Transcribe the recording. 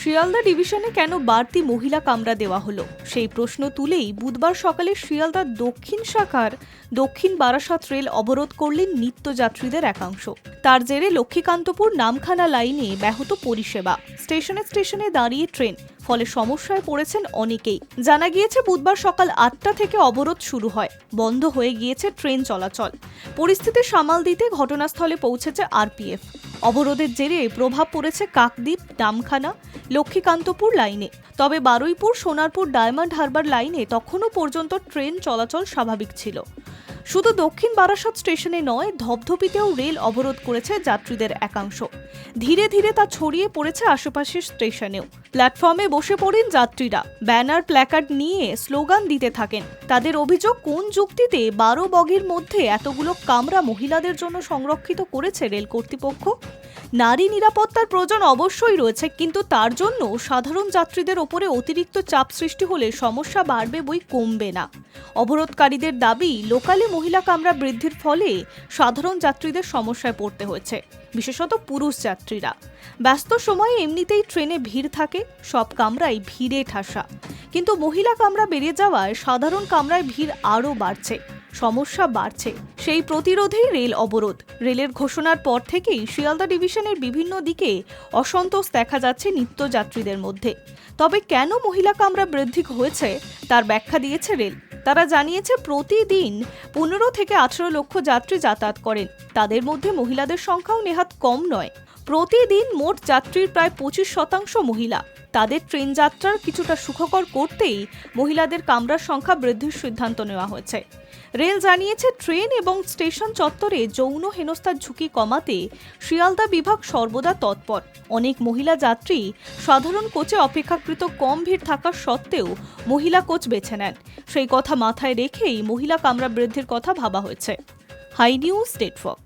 শিয়ালদা ডিভিশনে কেন বাড়তি মহিলা কামরা দেওয়া হলো সেই প্রশ্ন তুলেই বুধবার সকালে শিয়ালদা দক্ষিণ শাখার দক্ষিণ বারাসাত রেল অবরোধ করলেন নিত্যযাত্রীদের একাংশ। তার জেরে লক্ষ্মীকান্তপুর নামখানা লাইনে ব্যাহত পরিষেবা, স্টেশনে স্টেশনে দাঁড়িয়ে ট্রেন, ফলে সমস্যায় পড়েছেন অনেকেই। জানা গিয়েছে বুধবার সকাল 8টা থেকে অবরোধ শুরু হয়, বন্ধ হয়ে গিয়েছে ট্রেন চলাচল। পরিস্থিতি সামাল দিতে ঘটনাস্থলে পৌঁছেছে আরপিএফ। অবরোধের জেরে প্রভাব পড়েছে কাকদ্বীপ, নামখানা, লক্ষ্মীকান্তপুর লাইনে। তবে বারুইপুর, সোনারপুর, ডায়মন্ড হারবার লাইনে তখনও পর্যন্ত ট্রেন চলাচল স্বাভাবিক ছিল। শুধু দক্ষিণ বারাসাত স্টেশনে নয়, ধপধপিতেও রেল অবরোধ করেছে যাত্রীদের একাংশ। ধীরে ধীরে তা ছড়িয়ে পড়েছে আশেপাশের স্টেশনেও। প্ল্যাটফর্মে বসে পড়েন যাত্রীরা, ব্যানার প্ল্যাকার্ড নিয়ে স্লোগান দিতে থাকেন। তাদের অভিযোগ, কোন যুক্তিতে 12 বগির মধ্যে এতগুলো কামরা মহিলাদের জন্য সংরক্ষিত করেছে রেল কর্তৃপক্ষ? নারী নিরাপত্তার প্রয়োজন অবশ্যই রয়েছে, কিন্তু তার জন্য সাধারণ যাত্রীদের ওপরে অতিরিক্ত চাপ সৃষ্টি হলে সমস্যা বাড়বে বই কমবে না। অবরোধকারীদের দাবি, লোকালে মহিলা কামরা বৃদ্ধির ফলে সাধারণ যাত্রীদের সমস্যায় পড়তে হয়েছে, বিশেষত পুরুষ যাত্রীরা। ব্যস্ত সময়ে এমনিতেই ট্রেনে ভিড় থাকে, সব কামরাই ভিড়ে ঠাসা, কিন্তু মহিলা কামরা বেড়ে যাওয়ায় সাধারণ কামরায় ভিড় আরও বাড়ছে, সমস্যা বাড়ছে। সেই প্রতিরোধেই রেল অবরোধ। রেলের ঘোষণার পর থেকেই শিয়ালদা ডিভিশনের বিভিন্ন দিকে অসন্তোষ দেখা যাচ্ছে নিত্যযাত্রীদের মধ্যে। তবে কেন মহিলা কামরা বৃদ্ধি হয়েছে তার ব্যাখ্যা দিয়েছে রেল। তারা জানিয়েছে, প্রতিদিন 15 থেকে 18 লক্ষ যাত্রী যাতায়াত করেন, তাদের মধ্যে মহিলাদের সংখ্যাও নেহাত কম নয়। প্রতিদিন মোট যাত্রীর প্রায় 25% মহিলা। তাদের ট্রেন যাত্রার কিছুটা সুখকর করতেই মহিলাদের কামরার সংখ্যা বৃদ্ধির সিদ্ধান্ত নেওয়া হয়েছে। রেল জানিয়েছে, ট্রেন এবং স্টেশন চত্বরে যৌন হেনস্থার ঝুঁকি কমাতে শিয়ালদা বিভাগ সর্বদা তৎপর। অনেক মহিলা যাত্রী সাধারণ কোচে অপেক্ষাকৃত কম ভিড় থাকা সত্ত্বেও মহিলা কোচ বেছে নেন। সেই কথা মাথায় রেখেই মহিলা কামরা বৃদ্ধির কথা ভাবা হয়েছে। Hi news network.